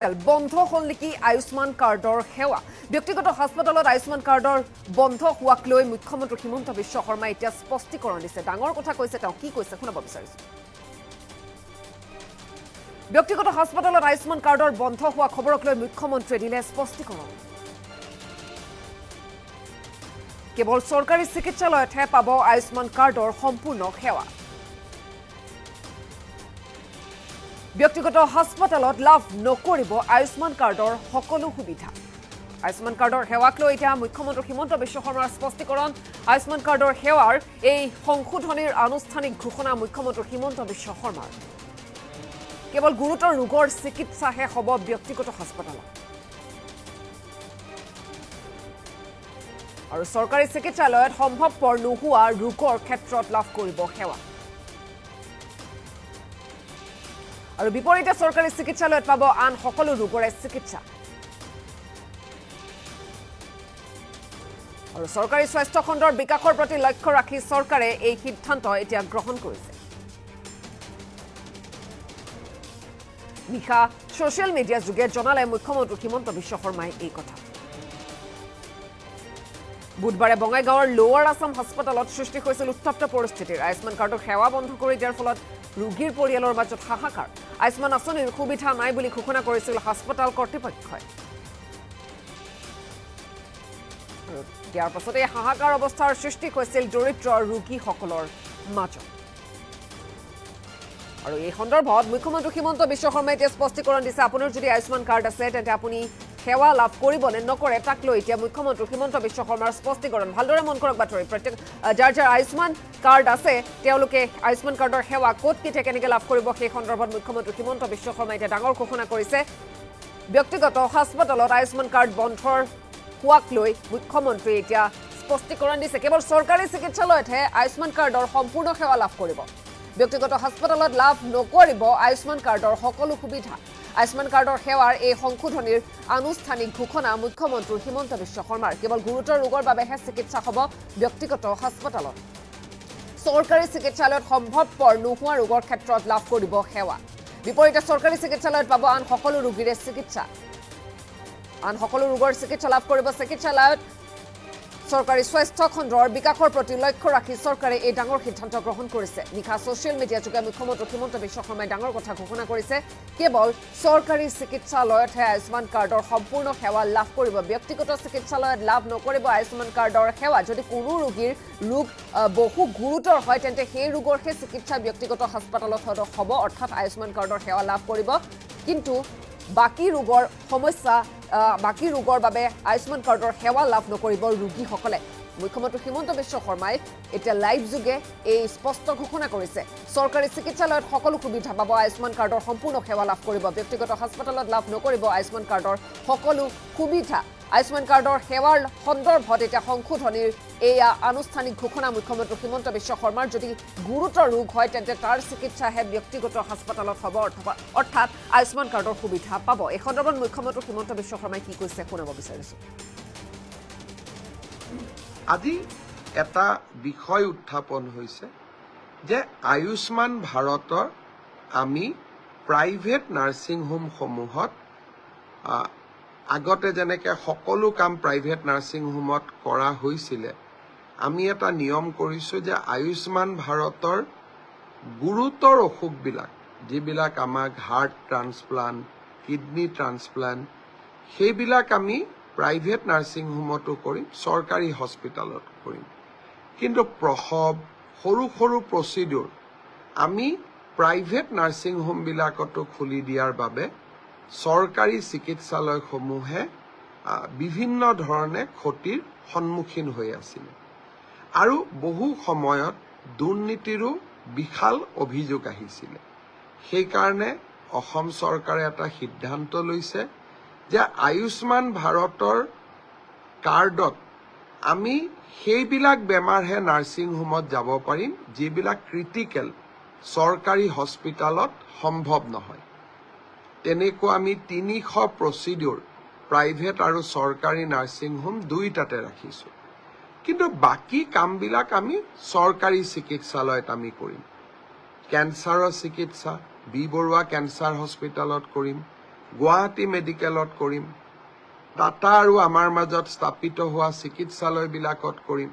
বন্ধ হল নেকি আয়ুষ্মান কাৰ্ডৰ সেৱা ব্যক্তিগত হাস্পতালত আয়ুষ্মান কাৰ্ডৰ বন্ধ হোৱাক লৈ মুখ্যমন্ত্ৰী হিমন্ত বিশ্ব শৰ্মাই এতিয়া স্পষ্টীকৰণ দিছে ডাঙৰ কথা কৈছে তেওঁ কি কৈছে শুনাব বিচাৰিছো ব্যক্তিগত হাস্পতালত আয়ুষ্মান কাৰ্ডৰ বন্ধ হোৱা খবৰক লৈ মুখ্যমন্ত্ৰীয়ে দিলে স্পষ্টীকৰণ কেৱল চৰকাৰী চিকিৎসালয়তহে পাব আয়ুষ্মান কাৰ্ডৰ সম্পূৰ্ণ সেৱা ব্যক্তিগত হাস্পতালত লাভ নকৰিব আয়ুষ্মান কাৰ্ডৰ সকলো সুবিধা আয়ুষ্মান কাৰ্ডৰ সেৱাক লৈ এতিয়া মুখ্যমন্ত্ৰী হিমন্ত বিশ্ব শৰ্মাৰ স্পষ্টীকৰণ আয়ুষ্মান কাৰ্ডৰ সেৱাৰ এই সংশোধনীৰ আনুষ্ঠানিক ঘোষণা মুখ্যমন্ত্ৰী হিমন্ত বিশ্ব শৰ্মাৰ কেৱল গুৰুতৰ ৰোগৰ চিকিৎসাহে হ'ব ব্যক্তিগত হাস্পতালত আৰু চৰকাৰী চিকিৎসালয়ত সম্ভৱপৰ নোহোৱা ৰোগৰ ক্ষেত্ৰত লাভ কৰিব সেৱা আৰু বিপৰীতে চৰকাৰী চিকিৎসালয়ত পাব আন সকলো ৰোগৰে চিকিৎসা আৰু চৰকাৰী স্বাস্থ্য খণ্ডৰ বিকাশৰ প্ৰতি লক্ষ্য ৰাখি চৰকাৰে এই সিদ্ধান্ত এতিয়া গ্ৰহণ কৰিছে নিশা ছ'চিয়েল মিডিয়া যোগে জনালে মুখ্যমন্ত্ৰী হিমন্ত বিশ্ব শৰ্মাই এই কথা বুধবাৰে বঙাইগাঁৱৰ লোৱাৰ আছাম হাস্পতালত সৃষ্টি হৈছিল উত্তপ্ত পৰিস্থিতিৰ আয়ুষ্মান কাৰ্ডৰ সেৱা বন্ধ কৰি দিয়াৰ ফলত ৰোগীৰ পৰিয়ালৰ মাজত হাহাকাৰ আয়ুষ্মান আঁচনিৰ সুবিধা নাই বুলি ঘোষণা কৰিছিল হাস্পতাল কৰ্তৃপক্ষই ইয়াৰ পাছতে হাহাকাৰ অৱস্থাৰ সৃষ্টি হৈছিল দৰিদ্ৰ ৰোগীসকলৰ মাজত আৰু এই সন্দৰ্ভত মুখ্যমন্ত্ৰী হিমন্ত বিশ্ব শৰ্মাই এতিয়া স্পষ্টীকৰণ দিছে আপোনাৰ যদি আয়ুষ্মান কাৰ্ড আছে তেন্তে আপুনি সেৱা লাভ কৰিব নে নকৰে তাক লৈ এতিয়া মুখ্যমন্ত্ৰী হিমন্ত বিশ্ব শৰ্মাৰ স্পষ্টীকৰণ ভালদৰে মন কৰক বাতৰি প্ৰত্যেক যাৰ যাৰ আয়ুষ্মান কাৰ্ড আছে তেওঁলোকে আয়ুষ্মান কাৰ্ডৰ সেৱা ক'ত কেতিয়া কেনেকৈ লাভ কৰিব সেই সন্দৰ্ভত মুখ্যমন্ত্ৰী হিমন্ত বিশ্ব শৰ্মাই এতিয়া ডাঙৰ ঘোষণা কৰিছে ব্যক্তিগত হাস্পতালত আয়ুষ্মান কাৰ্ড বন্ধৰ হোৱাক লৈ মুখ্যমন্ত্ৰীয়ে এতিয়া স্পষ্টীকৰণ দিছে কেৱল চৰকাৰী চিকিৎসালয়তহে আয়ুষ্মান কাৰ্ডৰ সম্পূৰ্ণ সেৱা লাভ কৰিব ব্যক্তিগত হাস্পতালত লাভ নকৰিব আয়ুষ্মান কাৰ্ডৰ সকলো সুবিধা আয়ুষ্মান কাৰ্ডৰ সেৱাৰ এই সংশোধনীৰ আনুষ্ঠানিক ঘোষণা মুখ্যমন্ত্ৰী হিমন্ত বিশ্ব শৰ্মাৰ কেৱল গুৰুতৰ ৰোগৰ বাবেহে চিকিৎসা হ'ব ব্যক্তিগত হাস্পতালত চৰকাৰী চিকিৎসালয়ত সম্ভৱপৰ নোহোৱা ৰোগৰ ক্ষেত্ৰত লাভ কৰিব সেৱা বিপৰীতে চৰকাৰী চিকিৎসালয়ত পাব আন সকলো ৰোগীৰে চিকিৎসা আন সকলো ৰোগৰ চিকিৎসা লাভ কৰিব চিকিৎসালয়ত চৰকাৰী স্বাস্থ্য খণ্ডৰ বিকাশৰ প্ৰতি লক্ষ্য ৰাখি চৰকাৰে এই ডাঙৰ সিদ্ধান্ত গ্ৰহণ কৰিছে নিশা ছ'চিয়েল মিডিয়া যোগে মুখ্যমন্ত্ৰী হিমন্ত বিশ্ব শৰ্মাই ডাঙৰ কথা ঘোষণা কৰিছে কেৱল চৰকাৰী চিকিৎসালয়তহে আয়ুষ্মান কাৰ্ডৰ সম্পূৰ্ণ সেৱা লাভ কৰিব ব্যক্তিগত চিকিৎসালয়ত লাভ নকৰিব আয়ুষ্মান কাৰ্ডৰ সেৱা যদি কোনো ৰোগীৰ ৰোগ বহু গুৰুতৰ হয় তেন্তে সেই ৰোগৰহে চিকিৎসা ব্যক্তিগত হাস্পতালত হ'ব অৰ্থাৎ আয়ুষ্মান কাৰ্ডৰ সেৱা লাভ কৰিব কিন্তু বাকী ৰোগৰ সমস্যা বাকী ৰোগৰ বাবে আয়ুষ্মান কাৰ্ডৰ সেৱা লাভ নকৰিব ৰোগীসকলে মুখ্যমন্ত্ৰী হিমন্ত বিশ্ব শৰ্মাই এতিয়া লাইভ যোগে এই স্পষ্ট ঘোষণা কৰিছে চৰকাৰী চিকিৎসালয়ত সকলো সুবিধা পাব আয়ুষ্মান কাৰ্ডৰ সম্পূৰ্ণ সেৱা লাভ কৰিব ব্যক্তিগত হাস্পতালত লাভ নকৰিব আয়ুষ্মান কাৰ্ডৰ সকলো সুবিধা আয়ুষ্মান কাৰ্ডৰ সেৱাৰ সন্দৰ্ভত এতিয়া সংশোধনীৰ এয়া আনুষ্ঠানিক ঘোষণা মুখ্যমন্ত্ৰী হিমন্ত বিশ্ব শৰ্মাৰ যদি গুৰুতৰ ৰোগ হয় তেন্তে তাৰ চিকিৎসাহে ব্যক্তিগত হাস্পতালত হ'ব অৰ্থাৎ আয়ুষ্মান কাৰ্ডৰ সুবিধা পাব এই সন্দৰ্ভত মুখ্যমন্ত্ৰী হিমন্ত বিশ্ব শৰ্মাই কি কৈছে শুনাব বিচাৰিছো আজি এটা বিষয় উত্থাপন হৈছে যে আয়ুষ্মান ভাৰতৰ আমি প্ৰাইভেট নাৰ্ছিং হোমসমূহত আগতে যেনেকৈ সকলো কাম প্ৰাইভেট নাৰ্ছিং হোমত কৰা হৈছিলে আমি এটা নিয়ম কৰিছোঁ যে আয়ুষ্মান ভাৰতৰ গুৰুতৰ অসুখবিলাক যিবিলাক আমাক হাৰ্ট ট্ৰান্সপ্লাণ্ট কিডনি ট্ৰান্সপ্লাণ্ট সেইবিলাক আমি প্ৰাইভেট নাৰ্ছিং হোমতো কৰিম চৰকাৰী হস্পিটেলত কৰিম কিন্তু প্ৰসৱ সৰু সৰু প্ৰচিডিউৰ আমি প্ৰাইভেট নাৰ্ছিং হোমবিলাকতো খুলি দিয়াৰ বাবে চৰকাৰী চিকিৎসালয়সমূহে বিভিন্ন ধৰণে ক্ষতিৰ সন্মুখীন হৈ আছিল আৰু বহু সময়ত দুৰ্নীতিৰো বিশাল অভিযোগ আহিছিল সেইকাৰণে অসম চৰকাৰে এটা সিদ্ধান্ত লৈছে যে আয়ুষ্মান ভাৰতৰ কাৰ্ডত আমি সেইবিলাক বেমাৰহে নাৰ্ছিং হোমত যাব পাৰিম যিবিলাক ক্ৰিটিকেল চৰকাৰী হস্পিটেলত সম্ভৱ নহয় তেনেকুৱা আমি 300 প্ৰচিডিউৰ প্ৰাইভেট আৰু চৰকাৰী নাৰ্ছিং হোম দুইটাতে ৰাখিছোঁ কিন্তু বাকী কামবিলাক আমি চৰকাৰী চিকিৎসালয়ত আমি কৰিম কেঞ্চাৰৰ চিকিৎসা বি বৰুৱা কেঞ্চাৰ হস্পিটেলত কৰিম গুৱাহাটী মেডিকেলত কৰিম, টাটা আৰু আমাৰ মাজত স্থাপিত হোৱা চিকিৎসালয়বিলাকত কৰিম।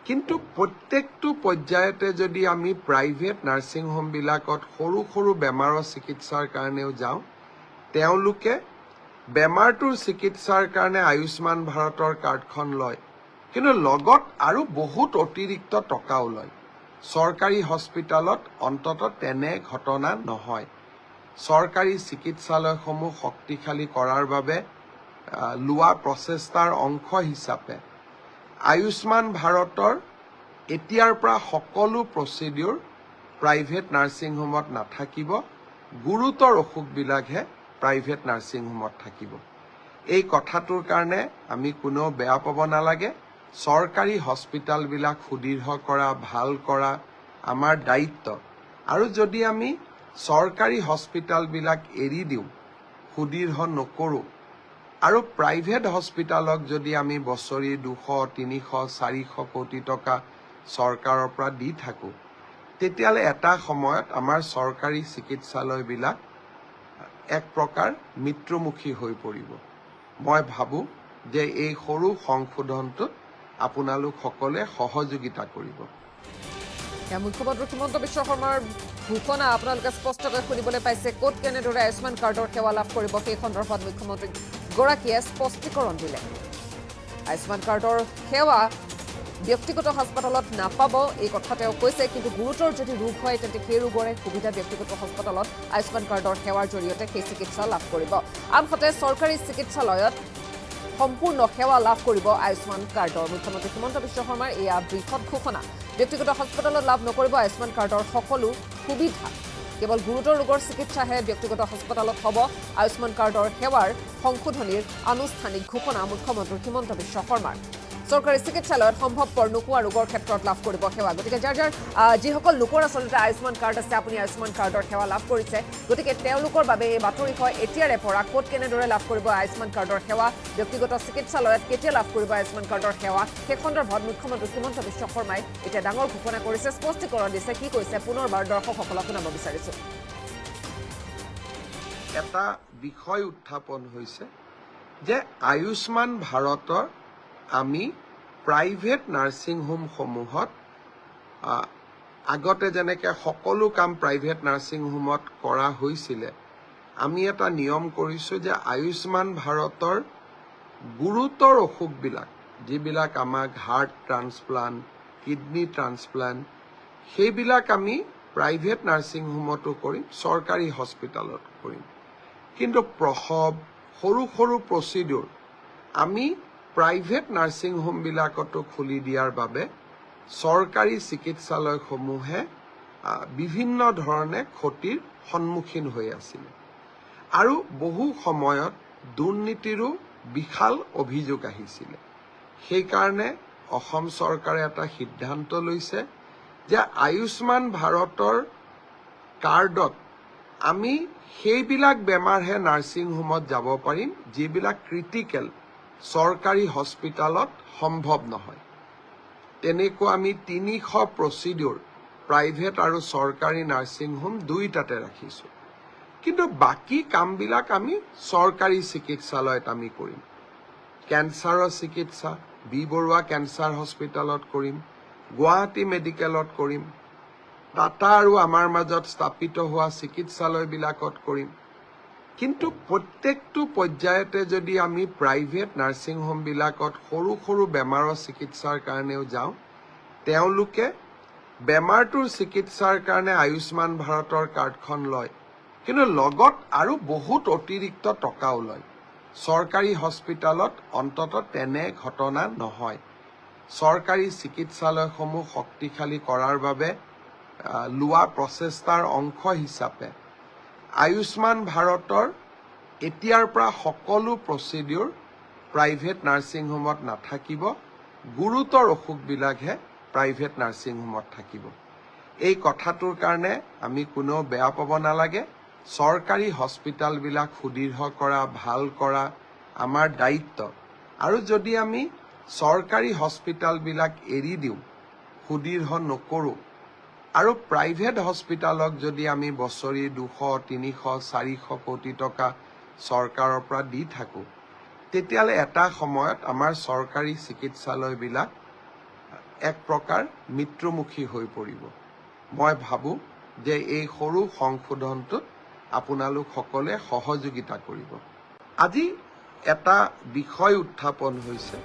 কিন্তু প্ৰত্যেকটো পৰ্যায়তে যদি আমি প্ৰাইভেট নাৰ্ছিং হোমবিলাকত সৰু সৰু বেমাৰৰ চিকিৎসাৰ কাৰণেও যাওঁ, তেওঁলোকে বেমাৰটোৰ চিকিৎসাৰ কাৰণে আয়ুষ্মান ভাৰতৰ কাৰ্ডখন লয়, কিন্তু লগত আৰু বহুত অতিৰিক্ত টকাও লয়। চৰকাৰী হস্পিটালত অন্ততঃ তেনে ঘটনা নহয়। চৰকাৰী চিকিৎসালয়সমূহ শক্তিশালী কৰাৰ বাবে লোৱা প্ৰচেষ্টাৰ অংশ হিচাপে আয়ুষ্মান ভাৰতৰ এতিয়াৰ পৰা সকলো প্ৰচিডিউৰ প্ৰাইভেট নাৰ্ছিং হোমত নাথাকিব, গুৰুতৰ অসুখবিলাকহে প্ৰাইভেট নাৰ্ছিং হোমত থাকিব। এই কথাটোৰ কাৰণে আমি কোনেও বেয়া পাব নালাগে। চৰকাৰী হস্পিটালবিলাক সুদৃঢ় কৰা, ভাল কৰা আমাৰ দায়িত্ব। আৰু যদি আমি চৰকাৰী হস্পিটালবিলাক এৰি দিওঁ, সুদৃঢ় নকৰোঁ, আৰু প্ৰাইভেট হস্পিটালক যদি আমি বছৰি 200-300-400 কোটি টকা চৰকাৰৰ পৰা দি থাকোঁ, তেতিয়াহ'লে এটা সময়ত আমাৰ চৰকাৰী চিকিৎসালয়বিলাক এক প্ৰকাৰ মৃত্যুমুখী হৈ পৰিব। মই ভাবোঁ যে এই সৰু সংশোধনটোত আপোনালোক সকলোৱে সহযোগিতা কৰিব। মুখ্যমন্ত্ৰী হিমন্ত বিশ্ব শৰ্মাৰ ঘোষণা আপোনালোকে স্পষ্টকৈ শুনিবলৈ পাইছে। ক'ত কেনেদৰে আয়ুষ্মান কাৰ্ডৰ সেৱা লাভ কৰিব সেই সন্দৰ্ভত মুখ্যমন্ত্ৰীগৰাকীয়ে স্পষ্টীকৰণ দিলে। আয়ুষ্মান কাৰ্ডৰ সেৱা ব্যক্তিগত হাস্পাতালত নাপাব এই কথা তেওঁ কৈছে, কিন্তু গুৰুতৰ যদি ৰোগ হয় তেন্তে সেই ৰোগৰে সুবিধা ব্যক্তিগত হাস্পাতালত আয়ুষ্মান কাৰ্ডৰ সেৱাৰ জৰিয়তে সেই চিকিৎসা লাভ কৰিব। আনহাতে চৰকাৰী চিকিৎসালয়ত সম্পূৰ্ণ সেৱা লাভ কৰিব আয়ুষ্মান কাৰ্ডৰ। মুখ্যমন্ত্ৰী হিমন্ত বিশ্ব শৰ্মাৰ এয়া বৃহৎ ঘোষণা। ব্যক্তিগত হাস্পাতালত লাভ নকৰিব আয়ুষ্মান কাৰ্ডৰ সকলো সুবিধা। কেৱল গুৰুতৰ ৰোগৰ চিকিৎসাহে ব্যক্তিগত হাস্পাতালত হ'ব। আয়ুষ্মান কাৰ্ডৰ সেৱাৰ সংশোধনীৰ আনুষ্ঠানিক ঘোষণা মুখ্যমন্ত্ৰী হিমন্ত বিশ্ব শৰ্মাৰ। চৰকাৰী চিকিৎসালয়ত সম্ভৱপৰ নোহোৱা ৰোগৰ ক্ষেত্ৰত লাভ কৰিব সেৱা। গতিকে যাৰ যিসকল লোকৰ আচলতে আয়ুষ্মান কাৰ্ড আছে, আপুনি আয়ুষ্মান কাৰ্ডৰ সেৱা লাভ কৰিছে, গতিকে তেওঁলোকৰ বাবে এই বাতৰি হয় এতিয়াৰে পৰা ক'ত কেনেদৰে লাভ কৰিব আয়ুষ্মান কাৰ্ডৰ সেৱা, ব্যক্তিগত চিকিৎসালয়ত কেতিয়া লাভ কৰিব আয়ুষ্মান কাৰ্ডৰ সেৱা, সেই সন্দৰ্ভত মুখ্যমন্ত্ৰী হিমন্ত বিশ্ব শৰ্মাই এতিয়া ডাঙৰ ঘোষণা কৰিছে, স্পষ্টীকৰণ দিছে। কি কৈছে পুনৰবাৰ দৰ্শকসকলক শুনাব বিচাৰিছো। এটা বিষয় উত্থাপন হৈছে যে আয়ুষ্মান ভাৰতৰ আমি প্ৰাইভেট নাৰ্ছিং হোমসমূহত আগতে যেনেকৈ সকলো কাম প্ৰাইভেট নাৰ্ছিং হোমত কৰা হৈছিলে, আমি এটা নিয়ম কৰিছোঁ যে আয়ুষ্মান ভাৰতৰ গুৰুতৰ অসুখবিলাক, যিবিলাক আমাক হাৰ্ট ট্ৰান্সপ্লাণ্ট, কিডনি ট্ৰান্সপ্লাণ্ট, সেইবিলাক আমি প্ৰাইভেট নাৰ্ছিং হোমতো কৰিম, চৰকাৰী হস্পিটালত কৰিম। কিন্তু প্ৰসৱ, সৰু সৰু প্ৰচিডিউৰ আমি প্ৰাইভেট নাৰ্ছিং হোমবিলাকতো খুলি দিয়াৰ বাবে চৰকাৰী চিকিৎসালয়সমূহে বিভিন্ন ধৰণে ক্ষতিৰ সন্মুখীন হৈ আছিলে। আৰু বহু সময়ত দুৰ্নীতিৰো বিশাল অভিযোগ আহিছিলে। সেইকাৰণে অসম চৰকাৰে এটা সিদ্ধান্ত লৈছে যে আয়ুষ্মান ভাৰতৰ কাৰ্ডত আমি সেইবিলাক বেমাৰহে নাৰ্ছিং হোমত যাব পাৰিম যিবিলাক ক্ৰিটিকেল, চৰকাৰী হস্পিটালত সম্ভৱ নহয়। তেনেকুৱা আমি 300 প্ৰচিডিউৰ প্ৰাইভেট আৰু চৰকাৰী নাৰ্ছিং হোম দুয়োটাতে ৰাখিছোঁ। কিন্তু বাকী কামবিলাক আমি চৰকাৰী চিকিৎসালয়ত আমি কৰিম। কেঞ্চাৰৰ চিকিৎসা বি বৰুৱা কেঞ্চাৰ হস্পিটালত কৰিম, গুৱাহাটী মেডিকেলত কৰিম, টাটা আৰু আমাৰ মাজত স্থাপিত হোৱা চিকিৎসালয়বিলাকত কৰিম। কিন্তু প্ৰত্যেকটো পৰ্যায়তে যদি আমি প্ৰাইভেট নাৰ্ছিং হোমবিলাকত সৰু সৰু বেমাৰৰ চিকিৎসাৰ কাৰণেও যাওঁ, তেওঁলোকে বেমাৰটোৰ চিকিৎসাৰ কাৰণে আয়ুষ্মান ভাৰতৰ কাৰ্ডখন লয়, কিন্তু লগত আৰু বহুত অতিৰিক্ত টকাও লয়। চৰকাৰী হস্পিটালত অন্ততঃ তেনে ঘটনা নহয়। চৰকাৰী চিকিৎসালয়সমূহ শক্তিশালী কৰাৰ বাবে লোৱা প্ৰচেষ্টাৰ অংশ হিচাপে আয়ুষ্মান ভাৰতৰ এতিয়াৰ পৰা সকলো প্ৰচিডিউৰ প্ৰাইভেট নাৰ্ছিং হোমত নাথাকিব, গুৰুতৰ অসুখবিলাকহে প্ৰাইভেট নাৰ্ছিং হোমত থাকিব। এই কথাটোৰ কাৰণে আমি কোনেও বেয়া পাব নালাগে। চৰকাৰী হস্পিটালবিলাক সুদৃঢ় কৰা, ভাল কৰা আমাৰ দায়িত্ব। আৰু যদি আমি চৰকাৰী হস্পিটালবিলাক এৰি দিওঁ, সুদৃঢ় নকৰোঁ, আৰু প্ৰাইভেট হস্পিটালক যদি আমি বছৰি 200-300-400 কোটি টকা চৰকাৰৰ পৰা দি থাকোঁ, তেতিয়াহ'লে এটা সময়ত আমাৰ চৰকাৰী চিকিৎসালয়বিলাক এক প্ৰকাৰ মৃত্যুমুখী হৈ পৰিব। মই ভাবোঁ যে এই সৰু সংশোধনটোত আপোনালোক সকলে সহযোগিতা কৰিব। আজি এটা বিষয় উত্থাপন হৈছে